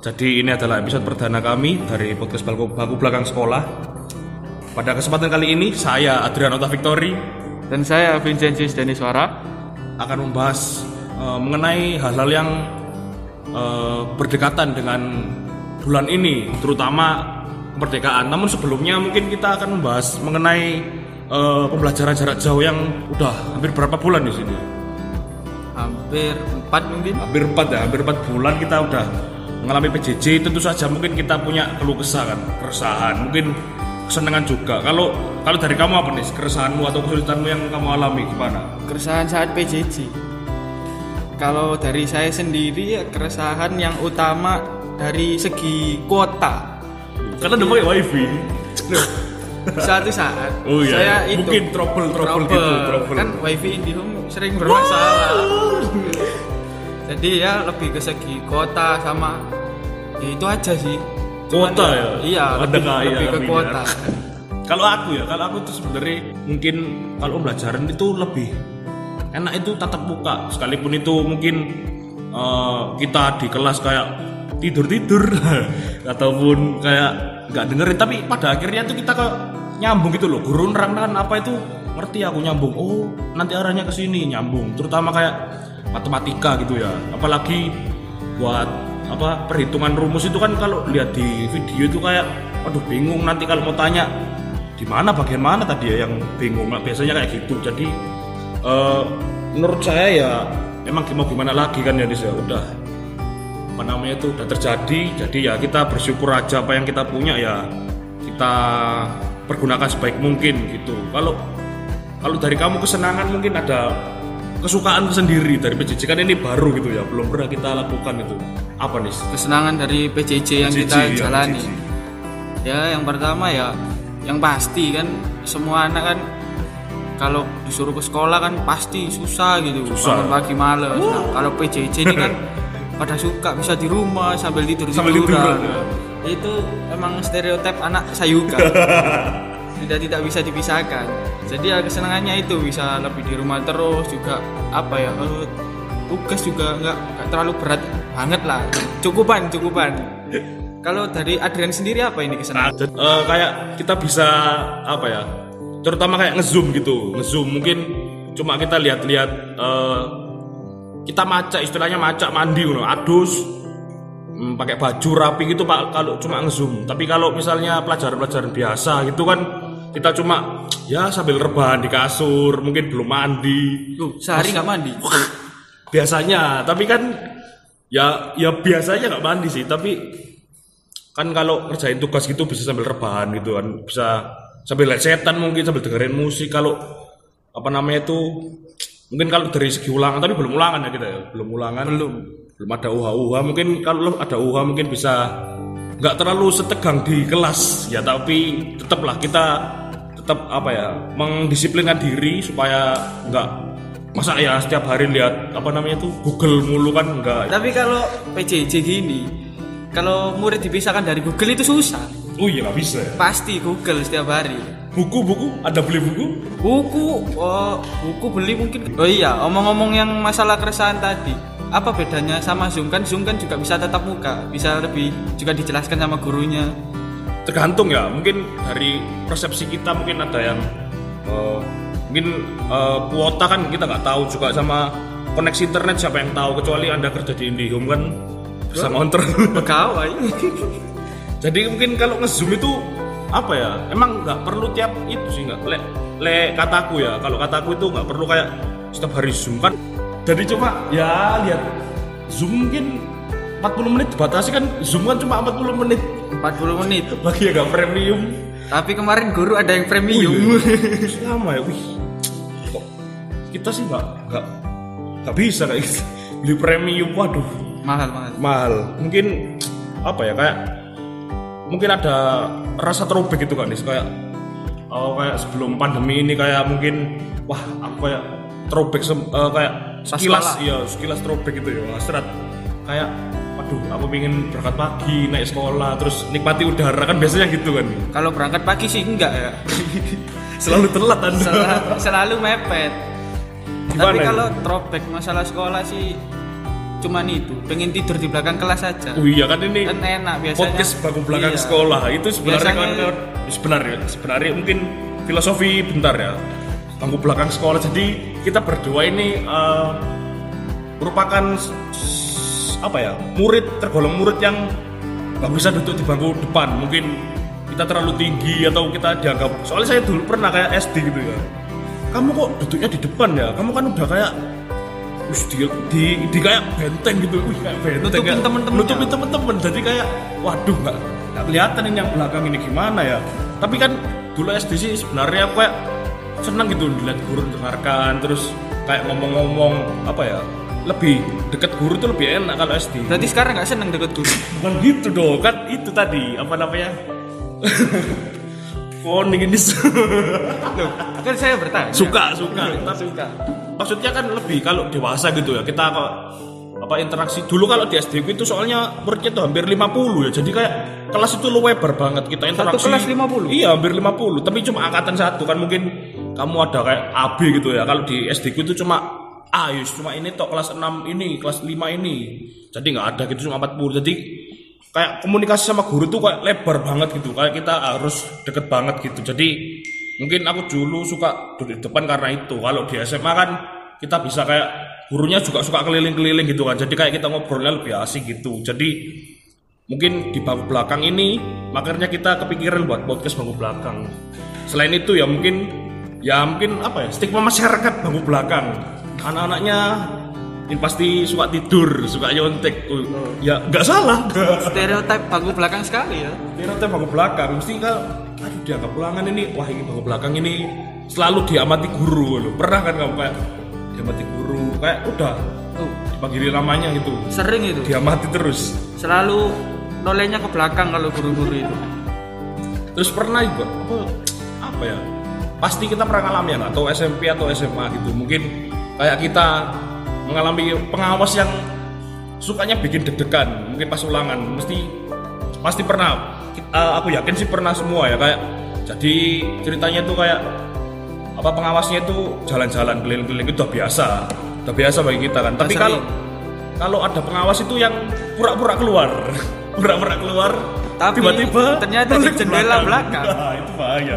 Jadi ini adalah episode perdana kami dari podcast Baku Belakang Sekolah. Pada kesempatan kali ini saya Adrian Ota Victory dan saya Vincenzius Deniswara akan membahas mengenai hal-hal yang berdekatan dengan bulan ini, terutama kemerdekaan. Namun sebelumnya mungkin kita akan membahas mengenai pembelajaran jarak jauh yang udah hampir berapa bulan di sini? Hampir 4 mungkin. Hampir 4 bulan kita udah mengalami PJJ. Tentu saja mungkin kita punya keluh kesah kan, keresahan, mungkin kesenangan juga. Kalau dari kamu apa nih keresahanmu atau kesulitanmu yang kamu alami gimana? Keresahan saat PJJ. Kalau dari saya sendiri keresahan yang utama dari segi kuota. Karena udah pakai wifi. Suatu saat saya itu mungkin trouble gitu. Kan wifi IndiHome sering bermasalah. Jadi ya lebih ke segi kuota sama ya itu aja sih. Kuota ya? Iya, lebih ke kuota. Kalau aku itu sebenarnya mungkin kalau pembelajaran itu lebih enak itu tatap muka, sekalipun itu mungkin kita di kelas kayak tidur ataupun kayak nggak dengerin, tapi pada akhirnya tuh kita nyambung gitu loh. Guru nerang apa itu ngerti aku nyambung. Oh nanti arahnya ke sini nyambung. Terutama kayak matematika gitu ya. Apalagi buat perhitungan rumus itu kan kalau lihat di video itu kayak aduh bingung nanti kalau mau tanya di mana bagian mana tadi ya yang bingung. Nah, biasanya kayak gitu. Jadi menurut saya ya emang mau gimana lagi kan ya udah udah terjadi. Jadi ya kita bersyukur aja apa yang kita punya ya kita pergunakan sebaik mungkin gitu. Kalau dari kamu kesenangan mungkin ada kesukaan sendiri dari PJJ kan ini baru gitu ya, belum pernah kita lakukan itu. Apa nih kesenangan dari PJJ yang kita jalani? PJJ. Ya yang pertama ya yang pasti kan semua anak kan kalau disuruh ke sekolah kan pasti susah gitu, bangun pagi malas. Nah, kalau PJJ ini kan pada suka bisa di rumah sambil tidur. Itu emang stereotip anak sayuka. tidak bisa dipisahkan. Jadi ya kesenangannya itu bisa lebih di rumah terus, juga tugas juga nggak terlalu berat banget lah, cukupan. Kalau dari Adrian sendiri apa ini kesenangan? Kayak kita bisa terutama kayak ngezoom mungkin cuma kita lihat-lihat kita istilahnya mandi adus pakai baju rapi gitu Pak kalau cuma ngezoom. Tapi kalau misalnya pelajaran biasa gitu kan kita cuma ya sambil rebahan di kasur, mungkin belum mandi. Sehari nggak mandi? Biasanya, tapi kan ya biasanya nggak mandi sih. Tapi kan kalau kerjain tugas gitu bisa sambil rebahan gitu kan, bisa sambil lihat setan mungkin sambil dengerin musik. Kalau mungkin kalau dari segi ulangan, tapi belum ulangan ya kita ya, belum ada uha mungkin kalau ada uha mungkin bisa nggak terlalu setegang di kelas ya, tapi tetaplah kita mendisiplinkan diri supaya nggak masa ya setiap hari lihat Google mulu kan enggak. Tapi kalau PJJ gini, kalau murid dipisahkan dari Google itu susah. Oh iya nggak bisa ya? Pasti Google setiap hari. Buku ada beli buku? Buku beli mungkin. Oh iya, omong-omong yang masalah keresahan tadi, apa bedanya sama Zoom kan juga bisa tatap muka, bisa lebih juga dijelaskan sama gurunya. Tergantung ya, mungkin dari persepsi kita mungkin ada yang kuota kan kita nggak tahu juga, sama koneksi internet siapa yang tahu, kecuali Anda kerja di IndiHome kan bisa ngontrol pegawai. Jadi mungkin kalau nge-zoom itu emang nggak perlu tiap itu sih, nggak kataku ya, kalau kataku itu nggak perlu kayak setiap hari zoom kan. Jadi cuma ya lihat zoom mungkin 40 menit dibatasi kan, zoom kan cuma 40 menit bagi yang nggak premium. Tapi kemarin guru ada yang premium. Lama ya, kok kita sih nggak bisa kayak gitu. Beli premium, waduh mahal. Mungkin kayak mungkin ada rasa throwback gitu kan nih, kayak sebelum pandemi ini kayak mungkin aku kayak throwback kayak sekilas throwback gitu ya, serat kayak aku pengen berangkat pagi naik sekolah terus nikmati udara kan biasanya gitu kan. Kalau berangkat pagi sih enggak ya. Selalu telat Anda. Selalu mepet. Gimana? Tapi kalau throwback masalah sekolah sih cuman itu, pengen tidur di belakang kelas aja. Oh iya kan ini Kan enak biasanya. podcast bangku belakang Iya. sekolah itu sebenarnya Biasanya- kawan-kawan sebenarnya mungkin filosofi bentar ya bangku belakang sekolah. Jadi kita berdua ini merupakan apa ya, tergolong murid yang nggak bisa duduk di bangku depan. Mungkin kita terlalu tinggi atau kita dianggap, soalnya saya dulu pernah kayak SD gitu ya, kamu kok duduknya di depan ya, kamu kan udah kayak di kayak benteng gitu. Kayak benteng, Nutupin kayak temen-temennya. nutupin temen-temen. Jadi kayak waduh nggak kelihatan ini yang belakang ini gimana ya. Tapi kan dulu SD sih sebenarnya aku kayak senang gitu dilihat guru dengarkan, terus kayak ngomong-ngomong apa ya, lebih deket guru tuh lebih enak kalau SD. Berarti sekarang nggak seneng deket guru? Bukan gitu dong, kan itu tadi apa namanya Koning ini Loh, kan saya bertanya. suka. Suka. Maksudnya kan lebih kalau dewasa gitu ya, kita apa interaksi dulu kalau di SD itu soalnya muridnya tuh hampir 50 ya, jadi kayak kelas itu lu lebar banget kita interaksi. Satu kelas 50? Iya hampir 50, tapi cuma angkatan satu kan, mungkin kamu ada kayak AB gitu ya. Kalau di SD itu cuma cuma ini tok, kelas 6 ini, kelas 5 ini, jadi nggak ada gitu, cuma 40. Jadi kayak komunikasi sama guru tuh kayak lebar banget gitu, kayak kita harus deket banget gitu. Jadi mungkin aku dulu suka duduk di depan karena itu. Kalau di SMA kan kita bisa kayak gurunya juga suka keliling-keliling gitu kan, jadi kayak kita ngobrolnya lebih asik gitu. Jadi mungkin di bangku belakang ini makanya kita kepikiran buat podcast bangku belakang. Selain itu ya mungkin apa ya, stigma masyarakat bangku belakang, anak-anaknya ini pasti suka tidur, suka nyontek. Ya nggak salah. Stereotip bangku belakang sekali ya. Stereotip bangku belakang mesti kan, aduh dia agak pulangan ini, wah ini bangku belakang ini selalu diamati guru loh. Pernah kan kamu kayak diamati guru, kayak udah dipanggil namanya gitu, Sering itu. diamati terus. Selalu nolenya ke belakang kalau guru-guru itu. Terus pernah juga apa ya, pasti kita pernah ngalamin ya, atau SMP atau SMA gitu, mungkin kayak kita mengalami pengawas yang sukanya bikin deg-degan, mungkin pas ulangan pasti pernah. Aku yakin sih pernah semua ya, kayak jadi ceritanya tuh kayak apa, pengawasnya itu jalan-jalan keliling-keliling itu udah biasa bagi kita kan. Tapi kalau ada pengawas itu yang pura-pura keluar Tapi tiba-tiba ternyata di balik ke jendela belakang. Nah, itu bahaya.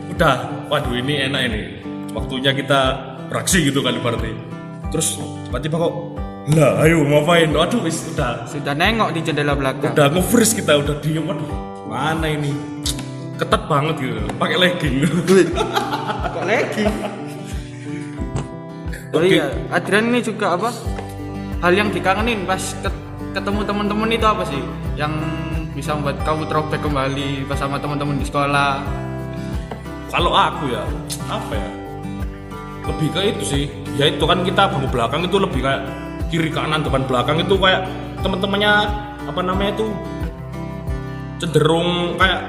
Udah, waduh ini enak ini, waktunya kita beraksi gitu kan berarti. Terus tiba-tiba kok, lah ayo ngapain? Waduh wis Sudah nengok di jendela belakang. udah nge-freeze kita, udah diem. Waduh mana ini, ketat banget gitu, pakai legging. Kok lagi? Oh Oke. iya, Adrian ini juga apa? Hal yang dikangenin pas ketemu teman-teman itu apa sih? Yang bisa membuat kamu throwback kembali pas sama teman-teman di sekolah? Kalau aku ya, apa ya, lebih ke itu sih. Ya itu kan kita bangku belakang itu lebih kayak kiri kanan depan belakang itu kayak teman-temannya apa namanya itu cenderung kayak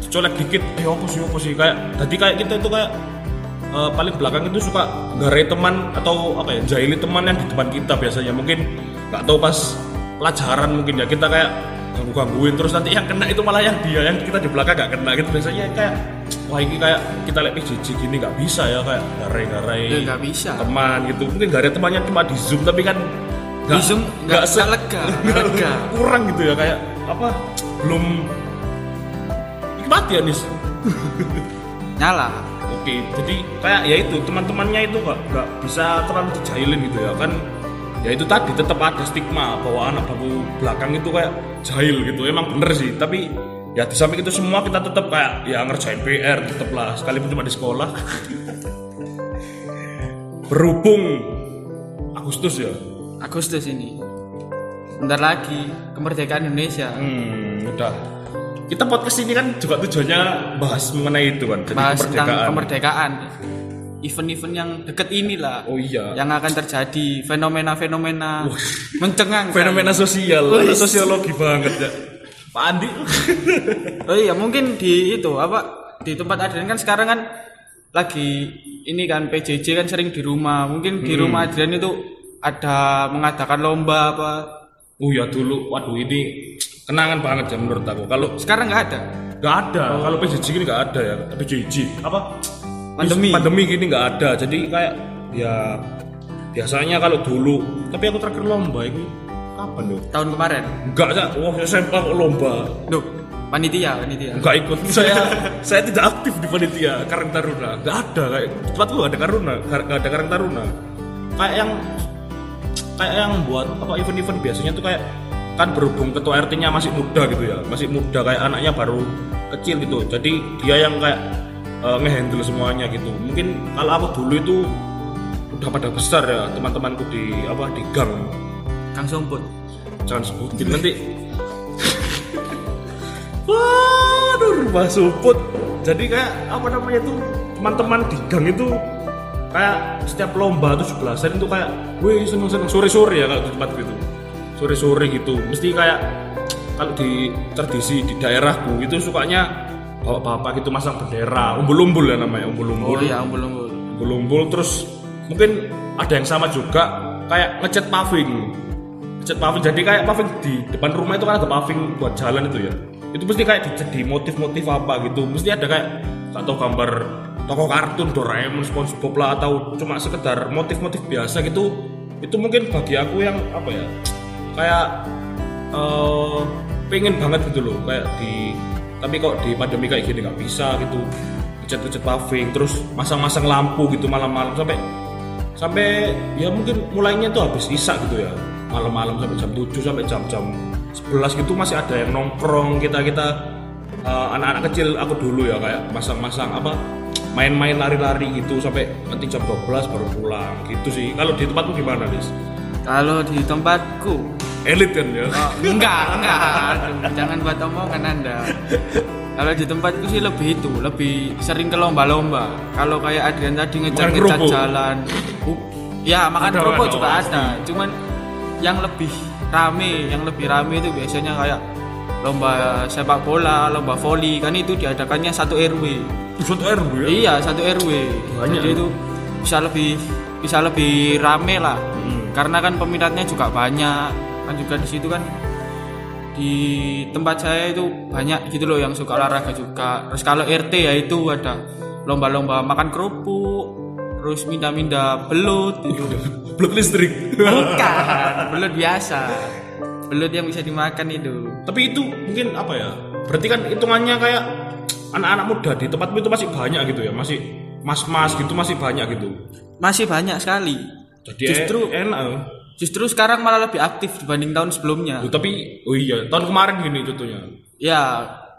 colek dikit. Apa sih kayak. Jadi kayak kita itu kayak paling belakang itu suka garai teman atau apa ya, jahili teman yang di depan kita biasanya. Mungkin nggak tahu pas pelajaran mungkin ya kita kayak gangguin, terus nanti yang kena itu malah yang dia, yang kita di belakang nggak kena gitu. Biasanya kayak wah ini kayak kita lihat PJJ gini nggak bisa ya, kayak garai-garai Nggak bisa. teman gitu. Mungkin garai temannya cuma di zoom, tapi kan Di Zoom nggak lega. kurang gitu ya, kayak apa, belum mati ya nis. Nyala. Oke, jadi kayak ya itu teman-temannya itu nggak bisa terlalu dijailin gitu ya kan. Ya itu tadi tetap ada stigma bahwa anak bangku belakang itu kayak jahil gitu. Emang bener sih, tapi ya di samping itu semua kita tetap kayak ya ngerjain PR tetap lah, sekalipun cuma di sekolah. Berhubung Agustus ya. Agustus ini. Bentar lagi kemerdekaan Indonesia. Udah. Kita podcast ini kan juga tujuannya bahas mengenai itu kan. Jadi Bahas tentang kemerdekaan. Event-event yang deket inilah. Oh iya. Yang akan terjadi fenomena-fenomena mencengangkan. Fenomena sosial, Wih. sosiologi banget ya. Pak Andi. Oh iya, mungkin di itu apa, di tempat Adrian kan sekarang kan lagi ini kan PJJ kan sering di rumah. Mungkin di rumah Adrian itu ada mengadakan lomba apa. Oh ya dulu, waduh ini kenangan banget ya menurut aku. Kalau Sekarang nggak ada. nggak ada, kalau PJJ gini nggak ada ya. PJJ apa? Pandemi gini nggak ada. Jadi kayak ya biasanya kalau dulu, tapi aku terakhir lomba itu kapan yo? Tahun kemarin. Enggak, wah SMP kok lomba. Loh, panitia. Enggak ikut. Saya tidak aktif di panitia Karang Taruna. Enggak ada kayak tempatku ada Karang Taruna. Kayak yang buat apa event-event biasanya tuh kayak kan berhubung ketua RT-nya masih muda gitu ya. Masih muda kayak anaknya baru kecil gitu. Jadi dia yang kayak ngehandle semuanya gitu. Mungkin kalau aku dulu itu udah pada besar ya teman-temanku di gang. Kang Somput. Jangan sebutin nanti. Waduh, rumah Somput. Jadi kayak apa namanya tuh teman-teman di gang itu kayak setiap lomba 17-an itu kayak, wih seneng-seneng sore-sore ya kalau di tempat gitu. Sore-sore gitu. Mesti kayak kalau di tradisi di daerahku itu sukanya bapak-bapak gitu masang bendera, umbul-umbul ya namanya, umbul-umbul. Oh iya, umbul-umbul. Umbul-umbul terus mungkin ada yang sama juga kayak ngecat paving. Jadi kayak paving di depan rumah itu kan ada paving buat jalan itu ya. Itu mesti kayak di motif-motif apa gitu. Mesti ada kayak atau gambar tokoh kartun Doraemon, SpongeBob lah atau cuma sekedar motif-motif biasa gitu. Itu mungkin bagi aku yang apa ya? Kayak pengen banget gitu loh kayak tapi kok di pandemi kayak gini nggak bisa gitu. Ngecat paving terus masang-masang lampu gitu malam-malam sampai ya mungkin mulainya tuh habis isak gitu ya, malam-malam sampai jam 7 sampai jam 11 gitu masih ada yang nongkrong kita anak-anak kecil aku dulu ya kayak masang-masang main-main lari-lari gitu sampai nanti jam 12 baru pulang gitu sih. Kalau di tempatmu gimana, Dis? Kalau di tempatku elit kan ya? Enggak. Jangan buat omongan Anda. Kalau di tempatku sih lebih sering ke lomba-lomba. Kalau kayak Adrian tadi ngecat jalan, ya makan kerupuk juga ada. Cuman yang lebih rame itu biasanya kayak lomba sepak bola, lomba voli. Kan itu diadakannya satu RW. Satu RW ya? Iya, satu RW. Banyak. Jadi itu bisa lebih rame lah. Karena kan peminatnya juga banyak. Kan juga di situ kan di tempat saya itu banyak gitu loh yang suka olahraga juga. Terus kalau RT ya itu ada lomba-lomba makan kerupuk, terus minda-minda belut gitu. Belut listrik. Bukan, belut biasa. Belut yang bisa dimakan itu. Tapi itu mungkin apa ya? Berarti kan hitungannya kayak anak-anak muda di tempatmu itu masih banyak gitu ya? Masih mas-mas gitu masih banyak gitu. Masih banyak sekali. Jadi justru enak. Justru sekarang malah lebih aktif dibanding tahun sebelumnya. Tapi iya, tahun kemarin gini contohnya. Ya,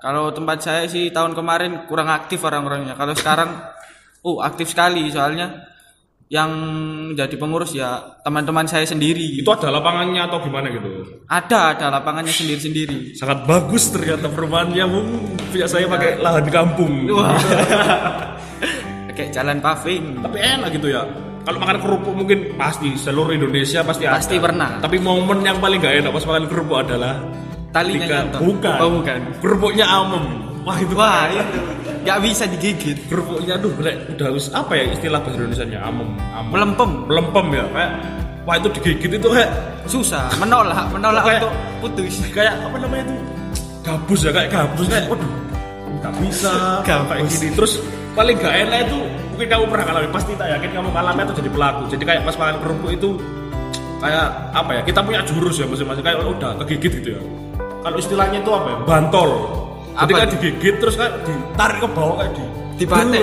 kalau tempat saya sih tahun kemarin kurang aktif orang-orangnya. Kalau sekarang aktif sekali soalnya yang jadi pengurus ya teman-teman saya sendiri. Itu ada lapangannya atau gimana gitu? Ada lapangannya sendiri-sendiri. Sangat bagus ternyata perumahannya, punya saya pakai lahan kampung. Wah. Pakai jalan paving. Tapi enak gitu ya. Kalau makan kerupuk mungkin pasti seluruh Indonesia pasti ada. Pasti pernah. Tapi momen yang paling gak enak pas makan kerupuk adalah talinya bukan. Oh, bukan. Kerupuknya amem. Wah itu nggak bisa digigit. Kerupuknya udah apa ya istilah bahasa Indonesianya amem. Melempem ya kayak wah itu digigit itu kayak susah menolak kayak, untuk putus. Kayak apa namanya itu? Gabus kayak waduh nggak bisa kayak gini. Terus paling gak enak itu mungkin kamu pernah ngalamin, pasti tak yakin kamu ngalamin atau jadi pelaku. Jadi kayak pas makan kerupuk itu kayak apa ya, kita punya jurus ya masing-masing kayak udah kegigit gitu ya. Kalau istilahnya itu apa ya, bantol. Jadi kayak digigit terus kayak ditarik ke bawah kayak dibate.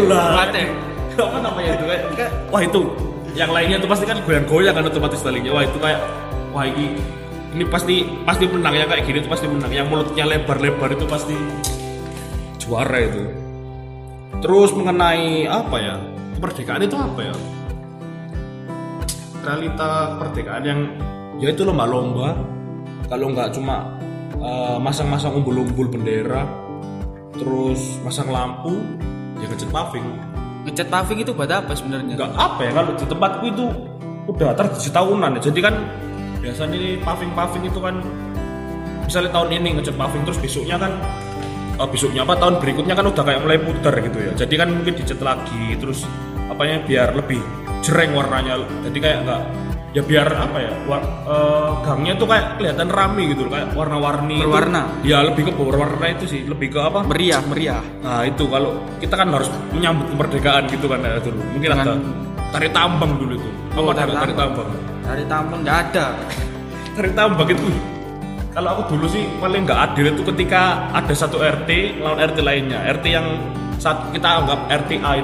Apa namanya itu kayak wah itu yang lainnya tuh pasti kan goyang-goyang kan otomatis talinya. Wah itu kayak wah ini pasti menang ya, kayak gini tuh pasti menang. Yang mulutnya lebar-lebar itu pasti juara itu. Terus mengenai apa ya, kemerdekaan itu apa ya, realita kemerdekaan yang ya itu lomba-lomba. Kalau nggak cuma masang-masang umbul-umbul bendera, terus masang lampu, ya ngecat paving. Ngecat paving itu buat apa sebenarnya? Nggak apa ya, kalau di tempatku itu udah tradisi tahunan ya. Jadi kan biasanya paving itu kan misalnya tahun ini ngecat paving, terus besoknya tahun berikutnya kan udah kayak mulai putar gitu ya. Jadi kan mungkin dicat lagi, terus biar lebih jereng warnanya. Jadi kayak enggak ya biar apa ya, gangnya tuh kayak kelihatan rame gitu, kayak warna-warni. Berwarna. Ya lebih ke berwarna itu sih, lebih ke apa? Meriah. Nah itu kalau kita kan harus menyambut kemerdekaan gitu kan ya dulu. Mungkin ada tari tambang dulu itu. Apa tari tambang? Tari tambang nggak ada. tarik tambak itu. Kalau aku dulu sih paling nggak adil itu ketika ada satu RT lawan RT lainnya. RT yang saat kita anggap RTA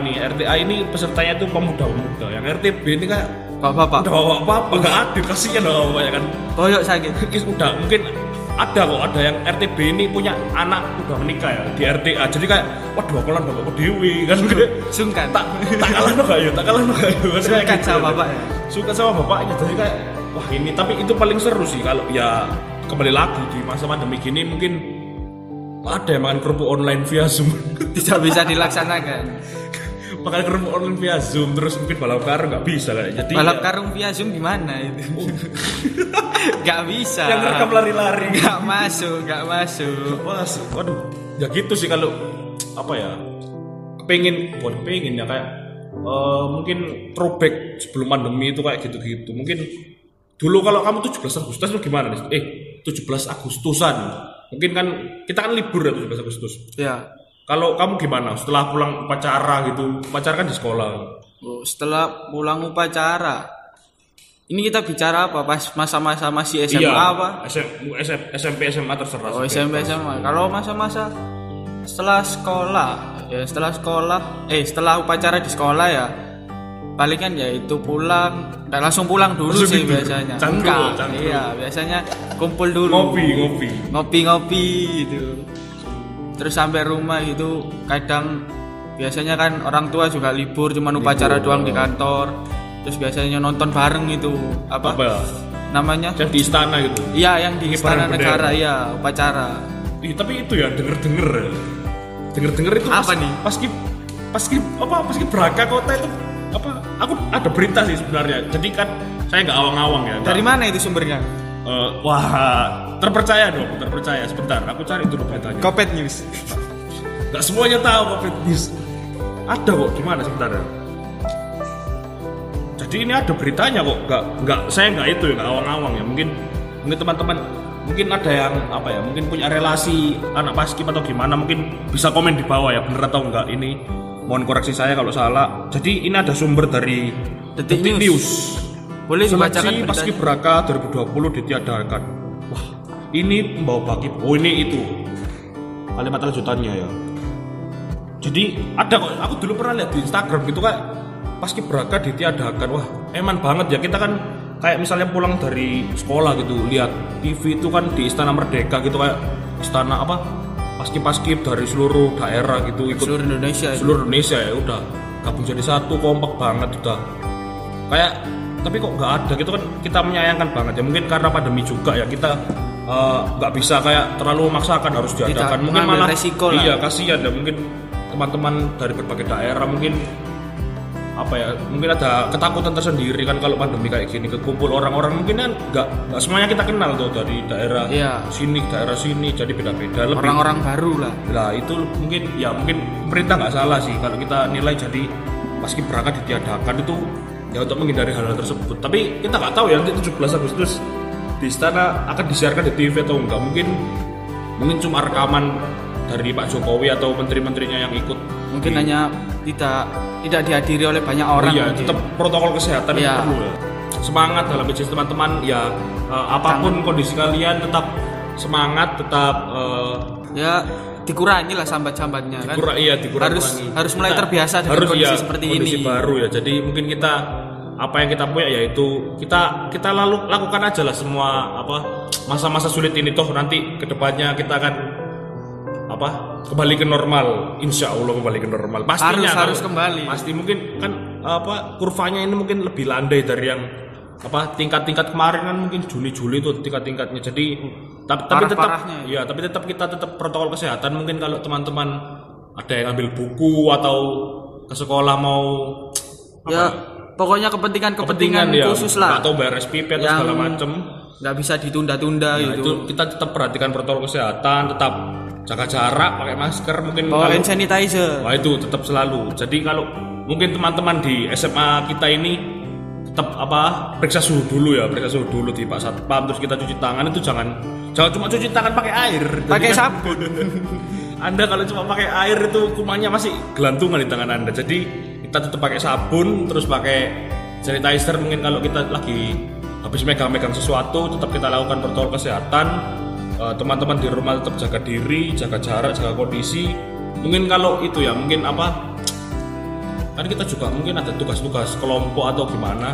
ini pesertanya itu pemuda-pemuda. Yang RT B ini kayak bapak-bapak. Udah bapak-bapak nggak adil, kasihan loh bapaknya kan. Koyok sakit. Udah mungkin ada yang RTB ini punya anak udah menikah ya di RTA. Jadi kayak waduh aku lan bapakku dewi kan. Sungkan. Tak kalah no kayu. Sungkan sama bapaknya. Suka sama bapaknya. Jadi kayak wah ini, tapi itu paling seru sih kalau ya kembali lagi di masa pandemi gini mungkin ada yang makan kerupuk online via Zoom. Tidak bisa dilaksanakan. Makan kerupuk online via Zoom terus mungkin balap karung nggak bisa kan. Jadi balap karung via Zoom gimana itu? Gak bisa. Yang rekam lari-lari. Gak masuk. Waduh, ya gitu sih kalau apa ya? Pengen ya kayak mungkin throwback sebelum pandemi itu kayak gitu-gitu. Mungkin dulu kalau kamu 17 Agustus itu gimana nih? 17 Agustusan. Mungkin kan kita kan libur ya 17 Agustus. Ya. Kalau kamu gimana? Setelah pulang upacara gitu, upacara kan di sekolah. Setelah pulang upacara. Ini kita bicara apa? Pas masa-masa masih SMA apa? SMP SMA terserah. Oh, SMP SMA. Kalau masa-masa setelah sekolah, setelah upacara di sekolah ya palingan ya itu pulang, nggak langsung pulang dulu sih biasanya. Cangkruk. Iya, biasanya kumpul dulu. Ngopi gitu. Terus sampai rumah gitu, kadang biasanya kan orang tua juga libur, cuman upacara doang di kantor. Terus biasanya nonton bareng itu apa namanya? Yang di istana gitu. Iya, yang di istana negara ya, upacara. Tapi itu ya denger itu apa nih? Paski Braka kota itu apa? Aku ada berita sih sebenarnya. Jadi kan saya nggak awang-awang ya. Dari mana itu sumbernya? Wah, terpercaya. Sebentar, aku cari dulu beritanya. Kopet News. Nggak semuanya tahu Kopet News. Ada kok, gimana sebentar ya? Jadi ini ada beritanya kok, saya nggak awang-awang ya. Mungkin teman-teman mungkin ada yang apa ya, mungkin punya relasi anak paskib atau gimana, mungkin bisa komen di bawah ya, bener atau enggak ini. Mohon koreksi saya kalau salah. Jadi ini ada sumber dari Detik News. Boleh dibacakan beritanya. Paski Braka 2020 ditiadakan. Wah, ini membawa bagi. Oh ini itu kalimat lanjutannya ya. Jadi ada kok, aku dulu pernah lihat di Instagram gitu kayak Paski Braka ditiadakan. Wah, eman banget ya. Kita kan kayak misalnya pulang dari sekolah gitu, lihat TV itu kan di Istana Merdeka gitu, kayak istana apa? Paskib dari seluruh daerah gitu ikut seluruh Indonesia ya udah gabung jadi satu, kompak banget udah. Kayak tapi kok nggak ada gitu kan, kita menyayangkan banget ya. Mungkin karena pandemi juga ya, kita nggak bisa kayak terlalu memaksakan harus diadakan. Mungkin malah resiko lah. Iya, kasihan ya mungkin teman-teman dari berbagai daerah mungkin apa ya, mungkin ada ketakutan tersendiri kan kalau pandemi kayak gini, kekumpul orang-orang mungkin kan nggak semuanya kita kenal tuh dari daerah sini jadi beda-beda lebih orang-orang baru lah itu mungkin pemerintah nggak salah sih kalau kita nilai. Jadi Paski Braka ditiadakan itu ya untuk menghindari hal-hal tersebut, tapi kita nggak tahu ya nanti 17 Agustus di istana akan disiarkan di TV atau enggak. Mungkin cuma rekaman dari Pak Jokowi atau menteri-menterinya yang ikut, mungkin hanya tidak dihadiri oleh banyak orang. Iya, tetap protokol kesehatan itu perlu ya. Semangat dalam bisnis teman-teman ya, apapun kondisi kalian tetap semangat, tetap ya dikurangi lah sambat-sambatnya kan. Dikurangi. Harus mulai terbiasa dengan kondisi seperti kondisi ini. Baru ya. Jadi mungkin kita apa yang kita punya yaitu kita lalu lakukan aja lah semua masa-masa sulit ini, toh nanti kedepannya kita akan kembali ke normal, insya Allah kembali ke normal. Pastinya harus kembali. Pasti mungkin kan kurvanya ini mungkin lebih landai dari yang tingkat-tingkat kemarin kan, mungkin Juni-Juli itu tingkat-tingkatnya. Jadi tapi tetap kita tetap protokol kesehatan. Mungkin kalau teman-teman ada yang ambil buku atau ke sekolah mau pokoknya kepentingan khusus lah, atau bayar SPP atau segala macam, nggak bisa ditunda-tunda gitu. Itu kita tetap perhatikan protokol kesehatan, tetap jaga jarak, pakai masker, mungkin bawa hand sanitizer. Wah, itu tetap selalu. Jadi kalau mungkin teman-teman di SMA kita ini tetap periksa suhu dulu di Pak Satpam, terus kita cuci tangan. Itu jangan cuma cuci tangan pakai air, pakai sabun. Anda kalau cuma pakai air itu kumannya masih gelantungan di tangan Anda. Jadi kita tetap pakai sabun, terus pakai sanitizer. Mungkin kalau kita lagi habis megang-megang sesuatu tetap kita lakukan protokol kesehatan. Teman-teman di rumah tetap jaga diri, jaga jarak, jaga kondisi. Mungkin kalau itu ya, mungkin kan kita juga mungkin ada tugas-tugas kelompok atau gimana.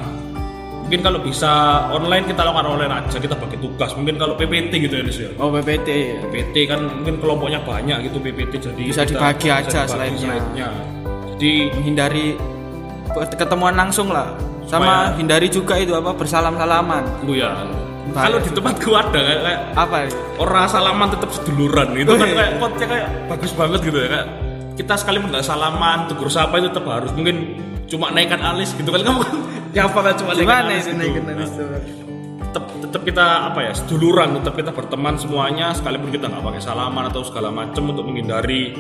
Mungkin kalau bisa online kita lakukan online aja, kita bagi tugas. Mungkin kalau PPT gitu ya Nis ya. Oh PPT. PPT kan mungkin kelompoknya banyak gitu PPT, jadi bisa dibagi aja slide-nya. Jadi menghindari ketemuan langsung lah. Sama hindari juga itu bersalam-salaman. Oh ya. Kalau di tempatku ada kayak apa ya? Orang salaman tetap seduluran itu kan kayak quote-nya kayak bagus banget gitu ya, kayak kita sekali nggak salaman, tegur sapa itu tetap harus, mungkin cuma naikkan alis gitu kan, kamu siapa kan cuma naikkan alis gitu. Tetap kita seduluran, tetap kita berteman semuanya sekalipun kita nggak pakai salaman atau segala macam untuk menghindari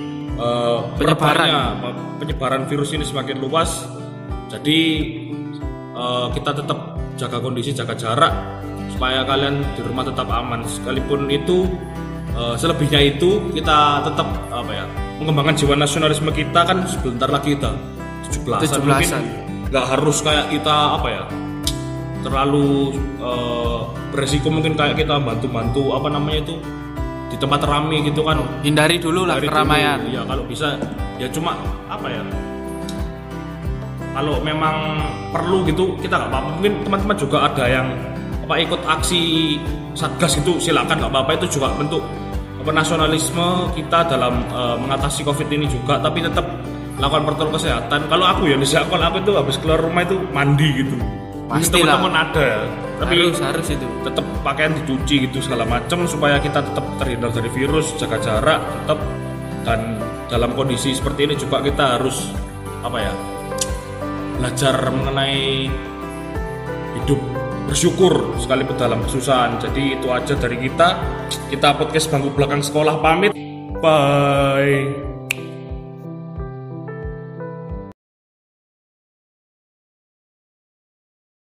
penyebaran virus ini semakin luas. Jadi kita tetap jaga kondisi, jaga jarak supaya kalian di rumah tetap aman. Sekalipun itu selebihnya itu kita tetap mengembangkan jiwa nasionalisme kita. Kan sebentar lagi kita 17-an. Mungkin nggak harus kayak kita terlalu beresiko, mungkin kayak kita bantu-bantu di tempat ramai gitu kan. Hindari dulu lah keramaian. Ya kalau bisa ya cuma kalau memang perlu gitu kita nggak apa-apa. Mungkin teman-teman juga ada yang ikut aksi satgas itu, silakan, nggak apa-apa, itu juga bentuk nasionalisme kita dalam mengatasi COVID ini juga. Tapi tetap lakukan protokol kesehatan. Kalau aku aku itu habis keluar rumah itu mandi gitu. Pasti teman-teman ada, tapi harus itu tetap pakaian dicuci gitu segala macam supaya kita tetap terhindar dari virus, jaga jarak tetap. Dan dalam kondisi seperti ini juga kita harus belajar mengenai hidup bersyukur sekalipun dalam kesusahan. Jadi itu aja dari kita podcast Bangku Belakang Sekolah pamit. Bye.